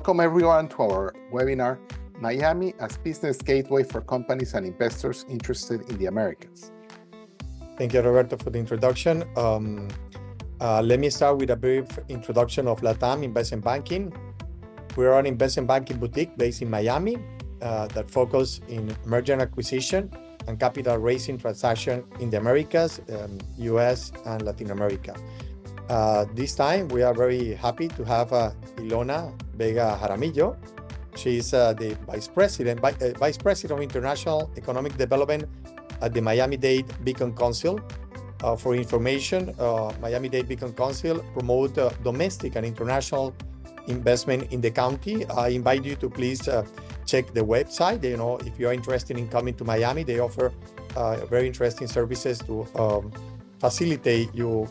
Welcome everyone to our webinar, Miami as Business Gateway for Companies and Investors Interested in the Americas. Thank you, Roberto, for the introduction. Let me start with a brief introduction of Latam Investment Banking. We're an investment banking boutique based in Miami that focus in merger and acquisition and capital raising transaction in the Americas, US, and Latin America. This time, we are very happy to have Ilona Vega Jaramillo. She's the Vice President of International Economic Development at the Miami-Dade Beacon Council. For information, Miami-Dade Beacon Council promote domestic and international investment in the county. I invite you to please check the website. If you're interested in coming to Miami, they offer very interesting services to facilitate your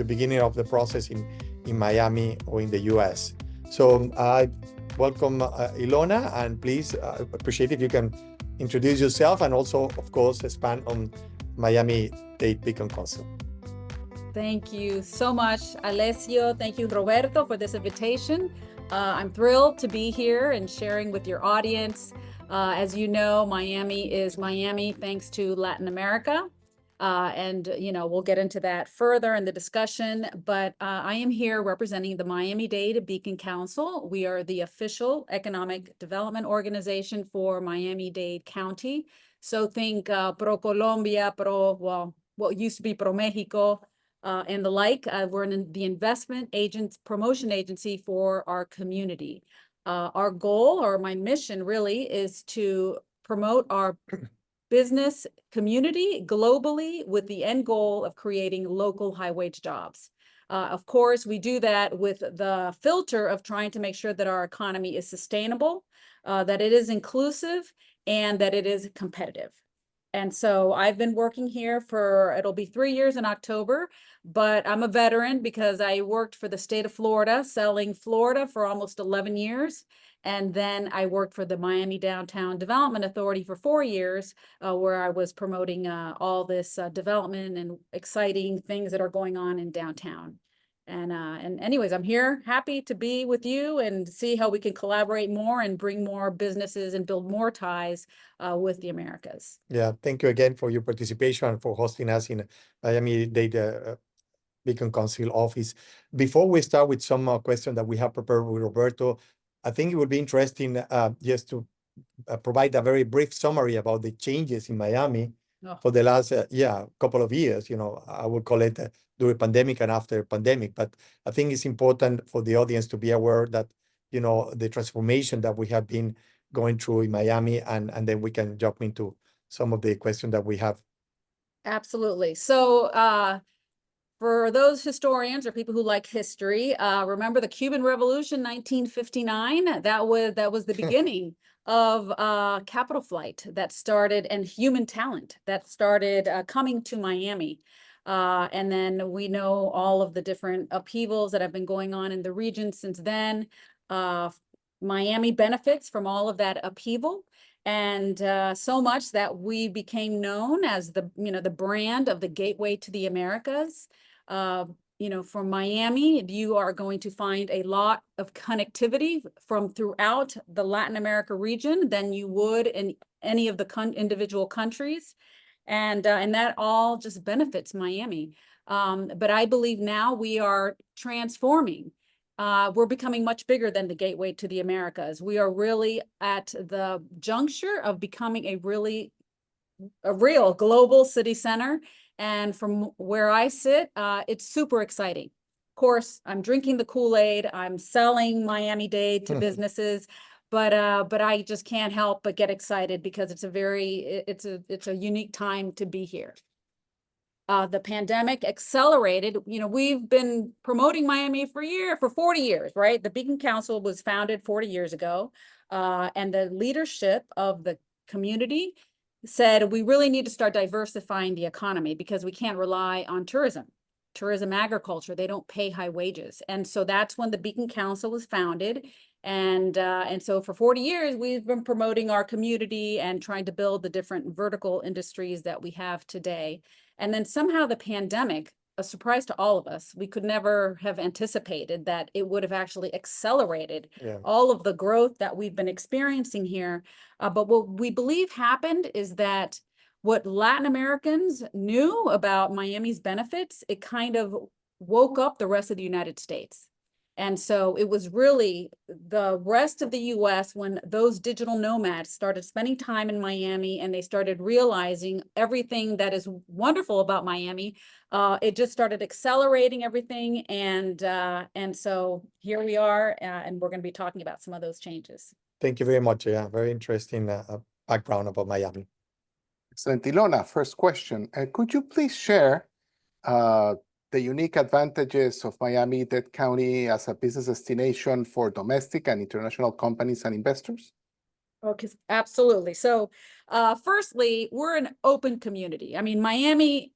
beginning of the process in Miami or in the US. So I welcome Ilona, and please appreciate if you can introduce yourself and also, of course, expand on Miami-Dade Beacon Council. Thank you so much, Alessio. Thank you, Roberto, for this invitation. I'm thrilled to be here and sharing with your audience. As you know, Miami is Miami thanks to Latin America. We'll get into that further in the discussion, but I am here representing the Miami-Dade Beacon Council. We are the official economic development organization for Miami-Dade County. So think Pro Colombia, what used to be Pro Mexico, and the like. We're the investment promotion agency for our community. Our goal, or my mission really, is to promote our business community globally with the end goal of creating local high-wage jobs. Of course, we do that with the filter of trying to make sure that our economy is sustainable, that it is inclusive, and that it is competitive. And so I've been working here it'll be 3 years in October, but I'm a veteran because I worked for the state of Florida, selling Florida for almost 11 years. And then I worked for the Miami Downtown Development Authority for 4 years, where I was promoting all this development and exciting things that are going on in downtown. And anyways, I'm here, happy to be with you and see how we can collaborate more and bring more businesses and build more ties with the Americas. Yeah, thank you again for your participation and for hosting us in Miami-Dade Beacon Council office. Before we start with some questions that we have prepared with Roberto, I think it would be interesting just to provide a very brief summary about the changes in Miami for the last couple of years. I would call it during pandemic and after pandemic, but I think it's important for the audience to be aware that the transformation that we have been going through in Miami, and then we can jump into some of the questions that we have. Absolutely. So for those historians or people who like history, remember the Cuban Revolution, 1959? That was the beginning of capital flight that started, and human talent that started coming to Miami. And then we know all of the different upheavals that have been going on in the region since then. Miami benefits from all of that upheaval. And so much that we became known as the brand of the gateway to the Americas. From Miami, you are going to find a lot of connectivity from throughout the Latin America region than you would in any of the individual countries. And that all just benefits Miami. But I believe now we are transforming. We're becoming much bigger than the gateway to the Americas. We are really at the juncture of becoming a real global city center. And from where I sit, it's super exciting. Of course, I'm drinking the Kool-Aid. I'm selling Miami-Dade to businesses, but I just can't help but get excited because it's a unique time to be here. The pandemic accelerated. We've been promoting Miami for 40 years, right? The Beacon Council was founded 40 years ago, and the leadership of the community said we really need to start diversifying the economy because we can't rely on tourism, agriculture. They don't pay high wages. And so that's when the Beacon Council was founded. And so for 40 years, we've been promoting our community and trying to build the different vertical industries that we have today. And then somehow the pandemic a surprise to all of us. We could never have anticipated that it would have actually accelerated all of the growth that we've been experiencing here. But what we believe happened is that what Latin Americans knew about Miami's benefits, it kind of woke up the rest of the United States. And so it was really the rest of the US when those digital nomads started spending time in Miami and they started realizing everything that is wonderful about Miami. It just started accelerating everything. And so here we are, and we're going to be talking about some of those changes. Thank you very much. Yeah, very interesting background about Miami. Excellent. Ilona, first question. Could you please share the unique advantages of Miami-Dade County as a business destination for domestic and international companies and investors? Okay, absolutely. So firstly, we're an open community. I mean, Miami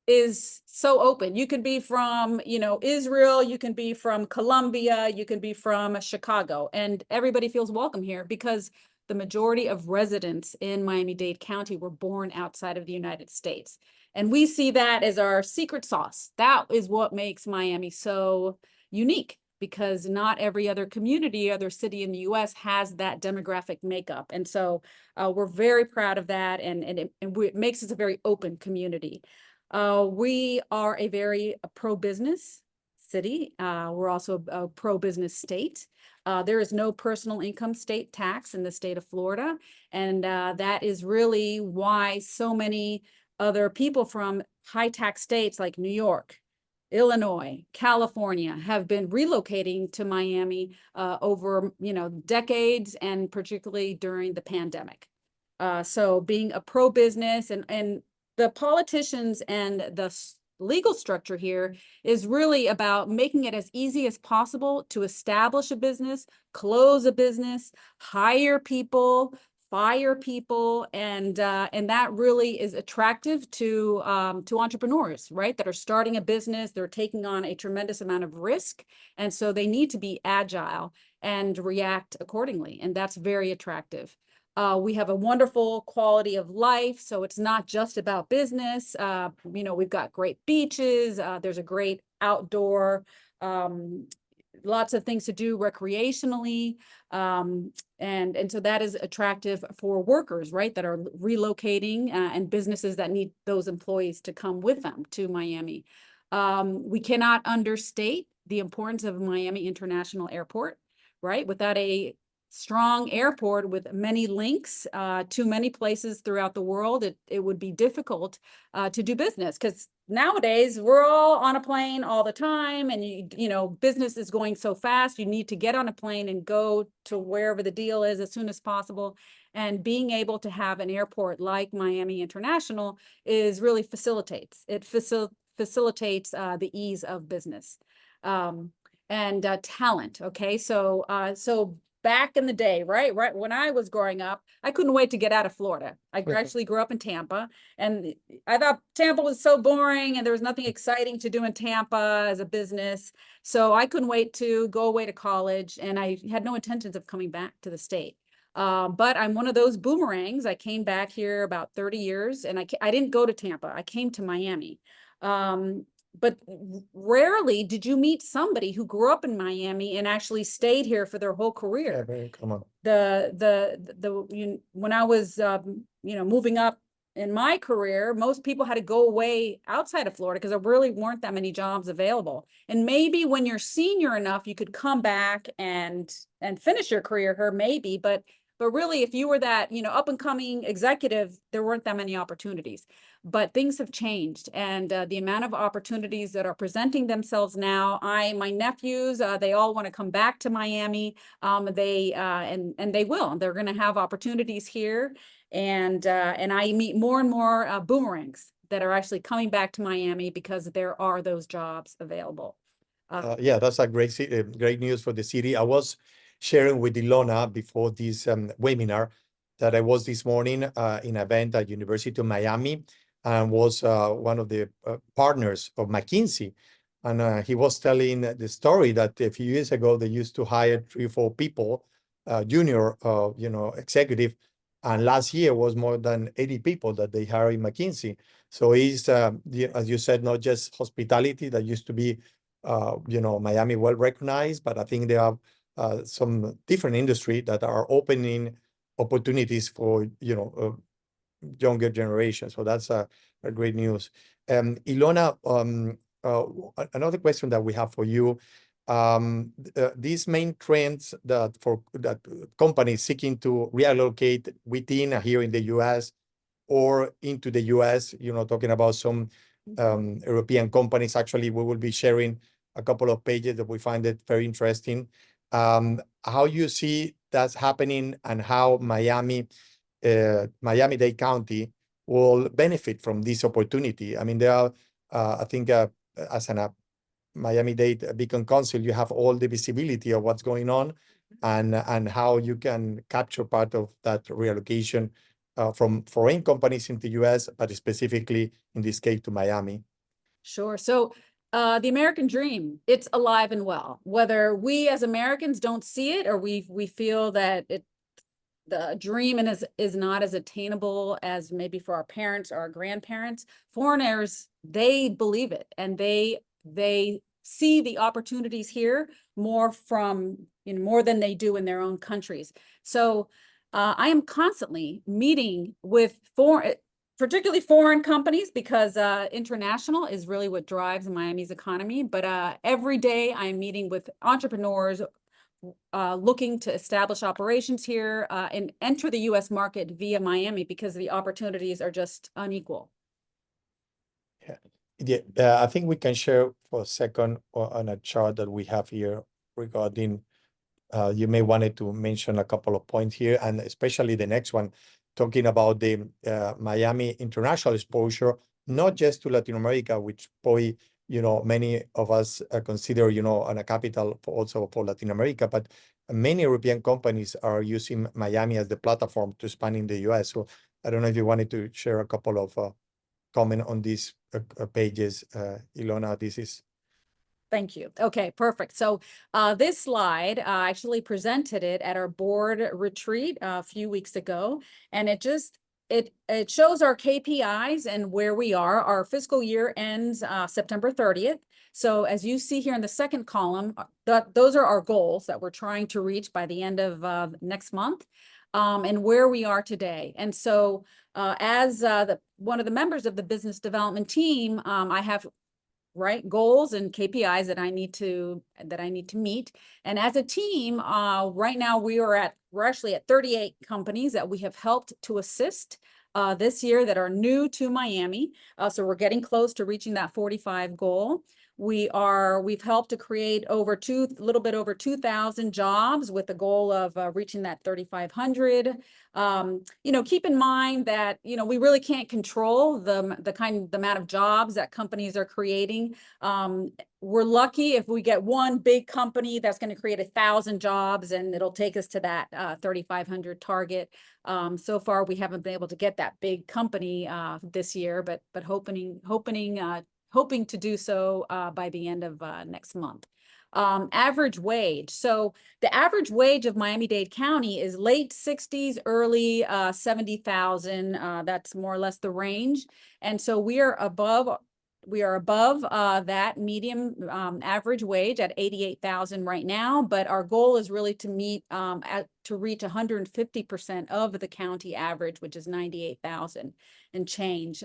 is so open. You can be from, Israel, you can be from Colombia, you can be from Chicago, and everybody feels welcome here because the majority of residents in Miami-Dade County were born outside of the United States. And we see that as our secret sauce. That is what makes Miami so unique, because not every other community, other city in the US has that demographic makeup. And so we're very proud of that, and it makes us a very open community. We are a very pro-business city. We're also a pro-business state. There is no personal income state tax in the state of Florida. And that is really why so many other people from high tax states like New York, Illinois, California have been relocating to Miami over decades, and particularly during the pandemic. So being a pro-business and the politicians and the legal structure here is really about making it as easy as possible to establish a business, close a business, hire people, fire people, and that really is attractive to entrepreneurs, right? That are starting a business, they're taking on a tremendous amount of risk, and so they need to be agile and react accordingly, and that's very attractive. We have a wonderful quality of life, so it's not just about business. We've got great beaches. There's a great outdoor, lots of things to do recreationally. And so that is attractive for workers, right, that are relocating and businesses that need those employees to come with them to Miami. We cannot understate the importance of Miami International Airport, right? Without a strong airport with many links to many places throughout the world, it would be difficult to do business, because nowadays we're all on a plane all the time, and business is going so fast. You need to get on a plane and go to wherever the deal is as soon as possible. And being able to have an airport like Miami International is really facilitates the ease of business and talent. Okay, so back in the day, right when I was growing up, I couldn't wait to get out of Florida. I actually grew up in Tampa, and I thought Tampa was so boring and there was nothing exciting to do in Tampa as a business. So I couldn't wait to go away to college, and I had no intentions of coming back to the state. But I'm one of those boomerangs. I came back here about 30 years, and I didn't go to Tampa. I came to Miami. But rarely did you meet somebody who grew up in Miami and actually stayed here for their whole career. Yeah, very common. When I was moving up in my career, most people had to go away outside of Florida because there really weren't that many jobs available. And maybe when you're senior enough, you could come back and finish your career here, maybe. But really, if you were that up and coming executive, there weren't that many opportunities. But things have changed, and the amount of opportunities that are presenting themselves now. My nephews, they all want to come back to Miami. They will. They're going to have opportunities here, and I meet more and more boomerangs that are actually coming back to Miami because there are those jobs available. Yeah, that's a great news for the city. I was sharing with Ilona before this webinar that I was this morning in an event at University of Miami, and was one of the partners of McKinsey. And he was telling the story that a few years ago, they used to hire 3 or 4 people, junior, executive, And last year was more than 80 people that they hired in McKinsey. So it's, as you said, not just hospitality that used to be, Miami well recognized, but I think there are some different industry that are opening opportunities for, younger generation. So that's a great news. Ilona, another question that we have for you. These main trends that companies seeking to reallocate within here in the U.S. or into the U.S., talking about some European companies. Actually, we will be sharing a couple of pages that we find it very interesting. How you see that's happening and how Miami-Dade County will benefit from this opportunity. I mean, there are, I think, as a Miami-Dade Beacon Council, you have all the visibility of what's going on and how you can capture part of that reallocation from foreign companies into the U.S., but specifically in this case to Miami. Sure. So the American dream, it's alive and well. Whether we as Americans don't see it or we feel that the dream is not as attainable as maybe for our parents or our grandparents, foreigners, they believe it, and they see the opportunities here more more than they do in their own countries. So I am constantly meeting with particularly foreign companies, because international is really what drives Miami's economy. But every day I'm meeting with entrepreneurs looking to establish operations here and enter the U.S. market via Miami, because the opportunities are just unequal. Yeah, I think we can share for a second on a chart that we have here regarding, you may wanted to mention a couple of points here, and especially the next one, talking about the Miami international exposure, not just to Latin America, which probably, many of us consider, on a capital also for Latin America, but many European companies are using Miami as the platform to expand in the US. So I don't know if you wanted to share a couple of comment on these pages, Ilona. This is. Thank you. Okay, perfect. So this slide, I actually presented it at our board retreat a few weeks ago, and it shows our KPIs and where we are. Our fiscal year ends September 30th. So as you see here in the second column, those are our goals that we're trying to reach by the end of next month, and where we are today. And so as one of the members of the business development team, I have goals and KPIs that I need to meet. And as a team, right now we're actually at 38 companies that we have helped to assist this year that are new to Miami. So we're getting close to reaching that 45 goal. We've helped to create a little bit over 2,000 jobs with the goal of reaching that 3,500. Keep in mind that, we really can't control the amount of jobs that companies are creating. We're lucky if we get one big company that's going to create 1,000 jobs, and it'll take us to that 3,500 target. So far, we haven't been able to get that big company this year, but hoping to do so by the end of next month. Average wage. So the average wage of Miami-Dade County is late 60s, early 70,000. That's more or less the range. And so we are above that medium average wage at 88,000 right now. But our goal is really to reach 150% of the county average, which is 98,000 and change.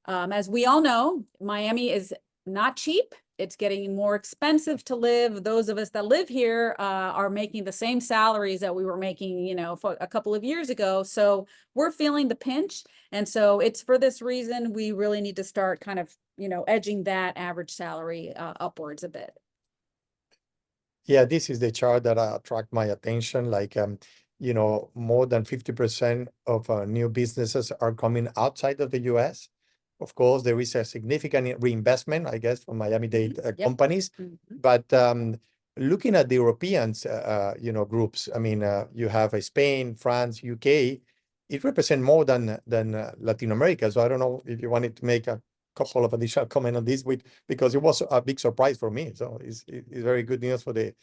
As we all know, Miami is not cheap. It's getting more expensive to live. Those of us that live here are making the same salaries that we were making, for a couple of years ago. So we're feeling the pinch. And so it's for this reason we really need to start kind of, edging that average salary upwards a bit. Yeah, this is the chart that attract my attention. Like, more than 50% of new businesses are coming outside of the U.S. Of course, there is a significant reinvestment, I guess, from Miami-Dade companies. Mm-hmm. But looking at the Europeans, groups, I mean, you have Spain, France, UK. It represents more than Latin America. So I don't know if you wanted to make a couple of additional comment on this, because it was a big surprise for me. So it's very good news for the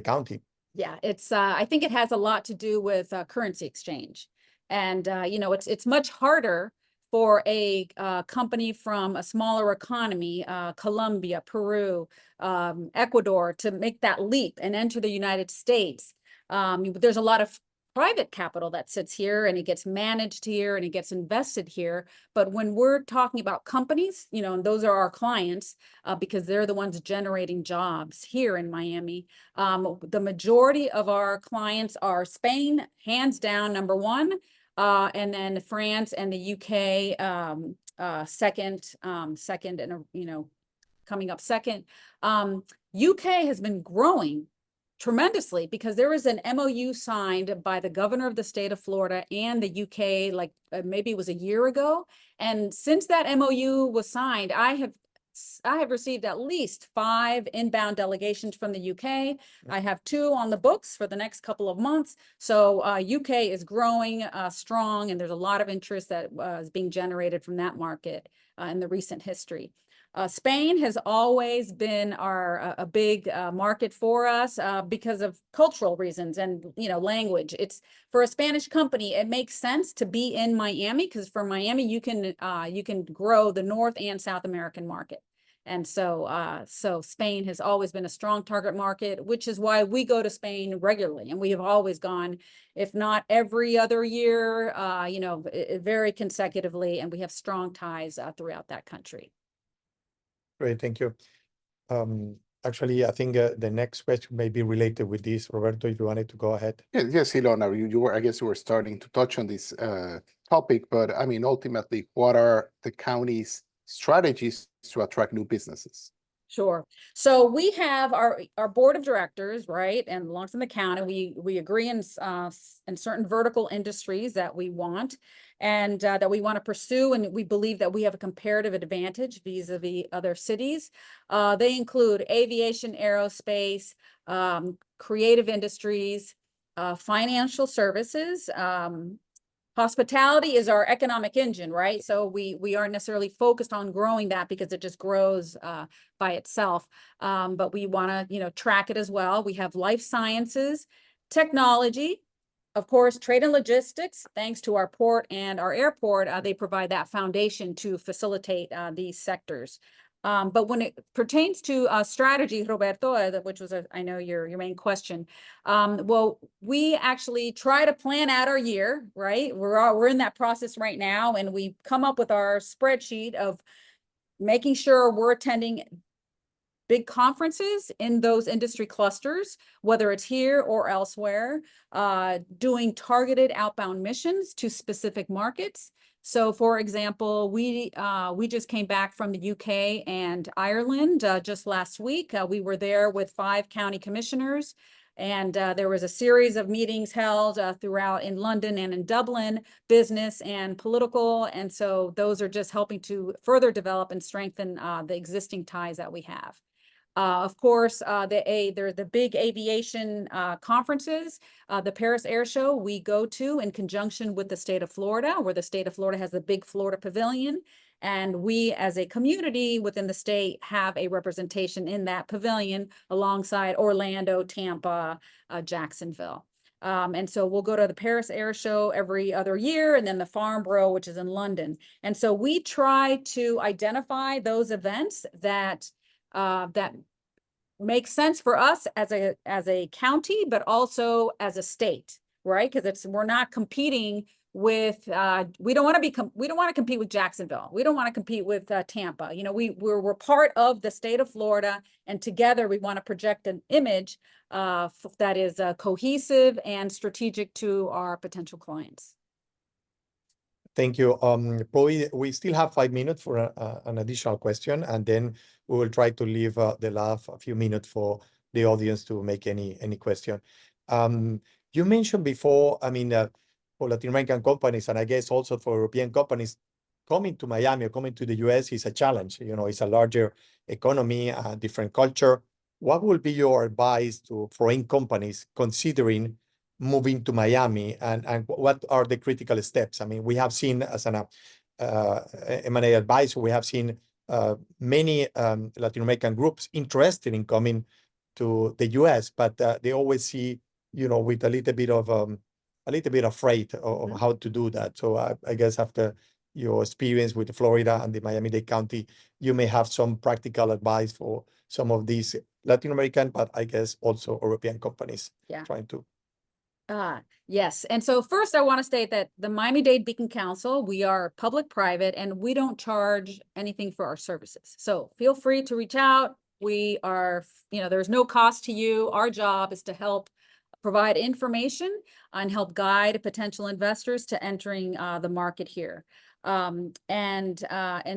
county. Yeah, I think it has a lot to do with currency exchange. And, it's much harder for a company from a smaller economy, Colombia, Peru, Ecuador, to make that leap and enter the United States. There's a lot of private capital that sits here and it gets managed here and it gets invested here. But when we're talking about companies, and those are our clients, because they're the ones generating jobs here in Miami. The majority of our clients are Spain, hands down, number one. And then France and the UK, second, and, coming up second. UK has been growing tremendously because there was an MOU signed by the governor of the state of Florida and the UK, like maybe it was a year ago. And since that MOU was signed, I have received at least 5 inbound delegations from the UK. I have 2 on the books for the next couple of months. So UK is growing strong, and there's a lot of interest that is being generated from that market in the recent history. Spain has always been a big market for us because of cultural reasons and language. It's for a Spanish company, it makes sense to be in Miami because for Miami you can grow the North and South American market. And so Spain has always been a strong target market, which is why we go to Spain regularly, and we have always gone, if not every other year, very consecutively, and we have strong ties throughout that country. Great, thank you. Actually, I think the next question may be related with this. Roberto, if you wanted to go ahead. Yes, Ilona, I guess you were starting to touch on this topic, but I mean, ultimately, what are the county's strategies to attract new businesses? Sure. So we have our board of directors, right, and belongs in the county. We agree in certain vertical industries that we want and that we want to pursue, and we believe that we have a comparative advantage vis-a-vis other cities. They include aviation, aerospace, creative industries, financial services. Hospitality is our economic engine, right? So we aren't necessarily focused on growing that because it just grows by itself. But we want to, track it as well. We have life sciences, technology, of course, trade and logistics. Thanks to our port and our airport, they provide that foundation to facilitate these sectors. But when it pertains to strategy, Roberto, which was, I know, your main question, well, we actually try to plan out our year, right? We're in that process right now, and we come up with our spreadsheet of making sure we're attending big conferences in those industry clusters, whether it's here or elsewhere, doing targeted outbound missions to specific markets. So, for example, we just came back from the UK and Ireland just last week. We were there with 5 county commissioners, and there was a series of meetings held throughout in London and in Dublin, business and political. And so those are just helping to further develop and strengthen the existing ties that we have. Of course, there are the big aviation conferences, the Paris Air Show we go to in conjunction with the state of Florida, where the state of Florida has the big Florida Pavilion. And we, as a community within the state, have a representation in that pavilion alongside Orlando, Tampa, Jacksonville. And so we'll go to the Paris Air Show every other year, and then the Farnborough, which is in London. And so we try to identify those events that makes sense for us as a county, but also as a state, right? Because we're not competing with we don't want to compete with Jacksonville. We don't want to compete with Tampa. We're part of the state of Florida, and together we want to project an image that is cohesive and strategic to our potential clients. Thank you. Probably we still have 5 minutes for an additional question, and then we will try to leave the last few minutes for the audience to make any question. You mentioned before, for Latin American companies, and I guess also for European companies, coming to Miami or coming to the US is a challenge. It's a larger economy, a different culture. What would be your advice to foreign companies considering moving to Miami, and what are the critical steps? We have seen as an M&A advisor, we have seen many Latin American groups interested in coming to the US, but they always see, with a little bit of a little bit afraid of how to do that. So I guess after your experience with Florida and the Miami-Dade County, you may have some practical advice for some of these Latin American, but I guess also European companies trying to. Yes. And so first I want to state that the Miami-Dade Beacon Council, we are public-private and we don't charge anything for our services. So feel free to reach out. We are, there's no cost to you. Our job is to help provide information and help guide potential investors to entering the market here. And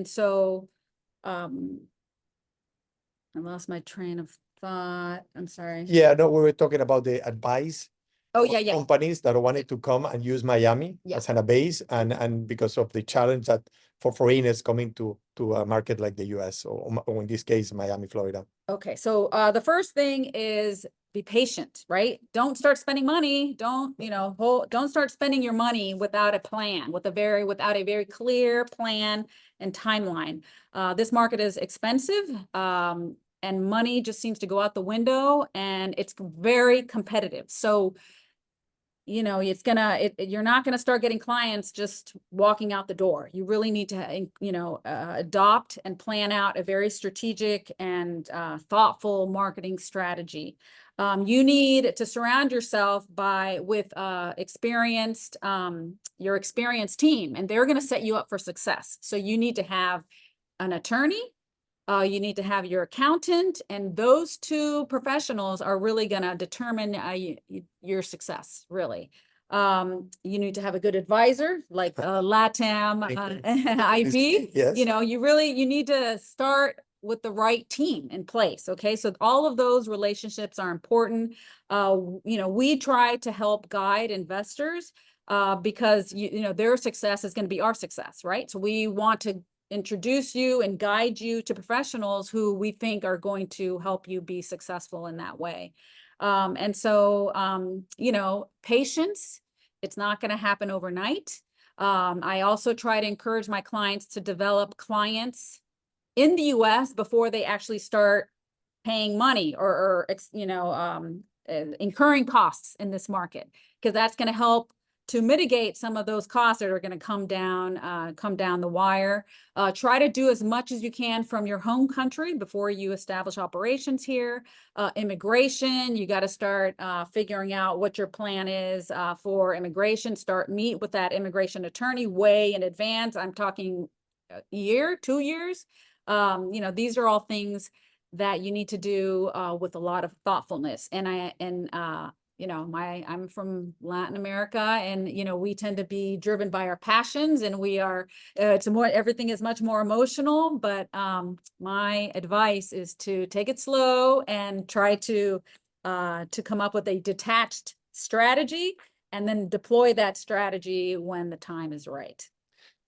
so I lost my train of thought. I'm sorry. Yeah, no, we were talking about the advice. Oh, yeah. Companies that wanted to come and use Miami as a base, and because of the challenge that for foreigners coming to a market like the US or in this case, Miami, Florida. Okay, so the first thing is be patient, right? Don't start spending money. Don't start spending your money without a plan, without a very clear plan and timeline. This market is expensive. And money just seems to go out the window, and it's very competitive. So, you're not gonna start getting clients just walking out the door. You really need to, adopt and plan out a very strategic and thoughtful marketing strategy. You need to surround yourself with your experienced team, and they're gonna set you up for success. So you need to have an attorney. You need to have your accountant, and those two professionals are really going to determine your success, really. You need to have a good advisor like Latam IB. Yes. You need to start with the right team in place. Okay. So all of those relationships are important. We try to help guide investors because, their success is going to be our success, right? So we want to introduce you and guide you to professionals who we think are going to help you be successful in that way. And so, patience, it's not going to happen overnight. I also try to encourage my clients to develop clients in the US before they actually start paying money or incurring costs in this market, because that's going to help to mitigate some of those costs that are going to come down the wire. Try to do as much as you can from your home country before you establish operations here. Immigration, you got to start figuring out what your plan is for immigration. Meet with that immigration attorney way in advance. I'm talking a year, 2 years. These are all things that you need to do with a lot of thoughtfulness. I'm from Latin America, and, we tend to be driven by our passions, and everything is much more emotional, but my advice is to take it slow and try to come up with a detached strategy and then deploy that strategy when the time is right.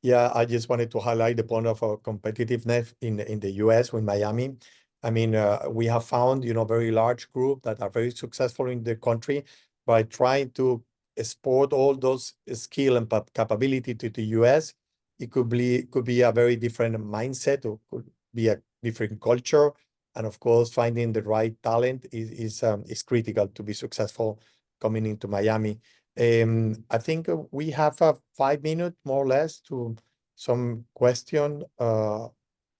Yeah, I just wanted to highlight the point of competitiveness in the US with Miami. I mean, we have found, very large group that are very successful in the country by trying to export all those skill and capability to the US. It could be a very different mindset, or could be a different culture. And of course, finding the right talent is critical to be successful coming into Miami. I think we have 5 minutes more or less to some question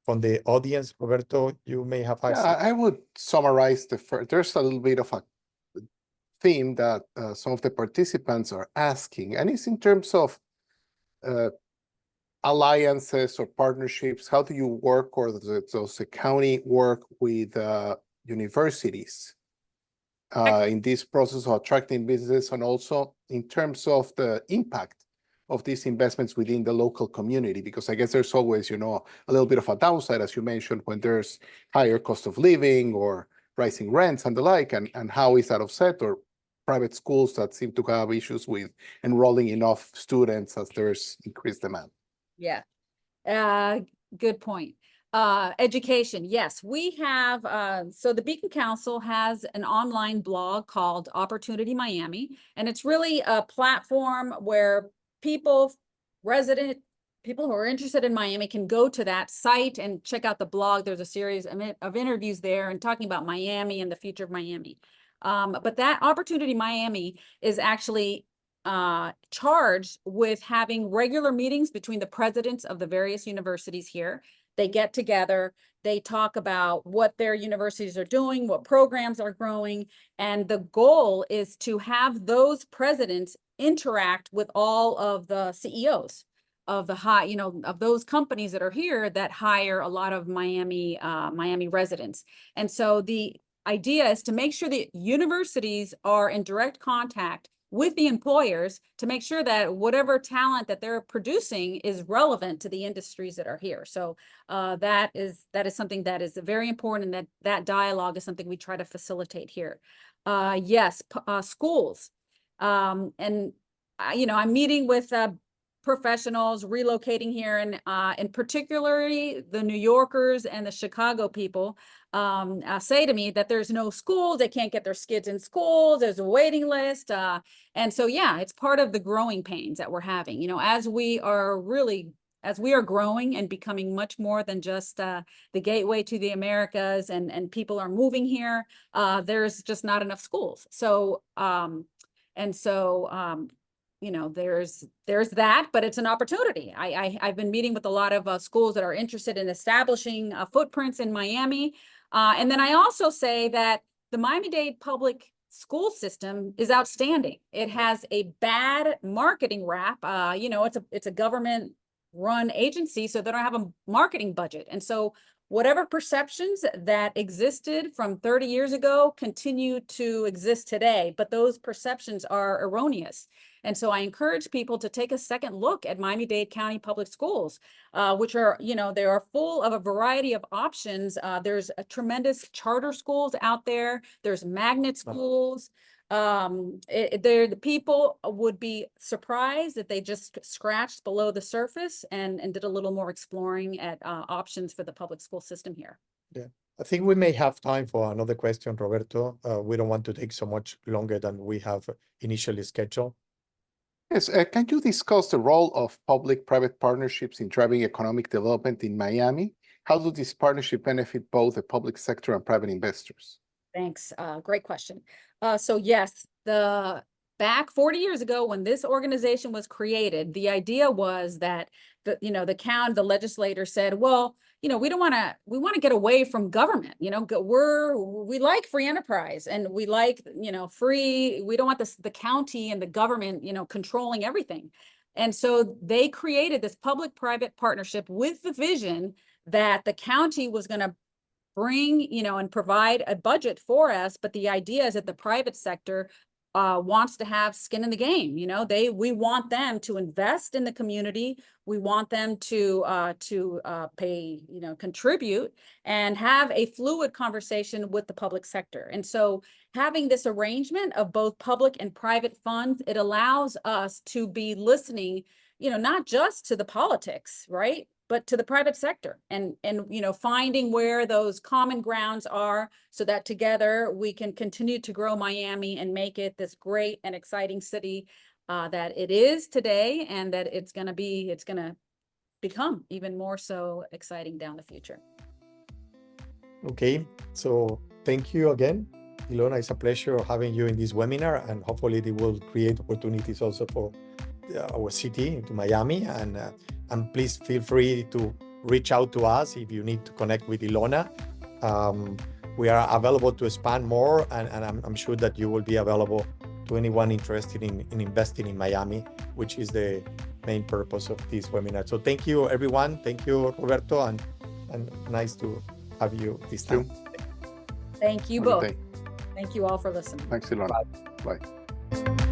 from the audience. Roberto, you may have access. Yeah, I would summarize there's a little bit of a theme that some of the participants are asking, and it's in terms of alliances or partnerships. How do you work, or does the county work with universities in this process of attracting business, and also in terms of the impact of these investments within the local community? Because I guess there's always, a little bit of a downside, as you mentioned, when there's higher cost of living or rising rents and the like, and how is that offset, or private schools that seem to have issues with enrolling enough students as there's increased demand. Yeah, good point. Education, yes, we have, so the Beacon Council has an online blog called Opportunity Miami, and it's really a platform where people who are interested in Miami can go to that site and check out the blog. There's a series of interviews there and talking about Miami and the future of Miami. But that Opportunity Miami is actually charged with having regular meetings between the presidents of the various universities here. They get together, they talk about what their universities are doing, what programs are growing, and the goal is to have those presidents interact with all of the CEOs of the of those companies that are here that hire a lot of Miami residents. And so the idea is to make sure that universities are in direct contact with the employers to make sure that whatever talent that they're producing is relevant to the industries that are here. So that is something that is very important, and that dialogue is something we try to facilitate here. Yes, schools. And I'm meeting with professionals relocating here, and particularly the New Yorkers and the Chicago people say to me that there's no schools, they can't get their kids in schools, there's a waiting list. And so, yeah, it's part of the growing pains that we're having, as we are growing and becoming much more than just the gateway to the Americas, and people are moving here, there's just not enough schools. So, there's that, but it's an opportunity. I've been meeting with a lot of schools that are interested in establishing footprints in Miami. And then I also say that the Miami-Dade public school system is outstanding. It has a bad marketing rap. It's a government-run agency, so they don't have a marketing budget. And so whatever perceptions that existed from 30 years ago continue to exist today, but those perceptions are erroneous. And so I encourage people to take a second look at Miami-Dade County Public Schools, which are, they are full of a variety of options. There's a tremendous charter schools out there. There's magnet schools. The people would be surprised that they just scratched below the surface and did a little more exploring at options for the public school system here. Yeah, I think we may have time for another question, Roberto. We don't want to take so much longer than we have initially scheduled. Yes, can you discuss the role of public-private partnerships in driving economic development in Miami? How do these partnerships benefit both the public sector and private investors? Thanks. Great question. So yes, back 40 years ago when this organization was created, the idea was that the legislator said, well, we want to get away from government. We like free enterprise, and we like, we don't want the county and the government, controlling everything. And so they created this public-private partnership with the vision that the county was going to bring, and provide a budget for us. But the idea is that the private sector wants to have skin in the game. We want them to invest in the community. We want them to pay, contribute and have a fluid conversation with the public sector. And so having this arrangement of both public and private funds, it allows us to be listening, not just to the politics, right, but to the private sector, and finding where those common grounds are, so that together we can continue to grow Miami and make it this great and exciting city that it is today, and that it's going to become even more so exciting down the future. Okay, so thank you again, Ilona. It's a pleasure having you in this webinar, and hopefully it will create opportunities also for our city, to Miami, and please feel free to reach out to us if you need to connect with Ilona. We are available to expand more, and I'm sure that you will be available to anyone interested in investing in Miami, which is the main purpose of this webinar. So thank you, everyone. Thank you, Roberto, and nice to have you this time. Thank you both. Thank you all for listening. Thanks, Ilona. Bye.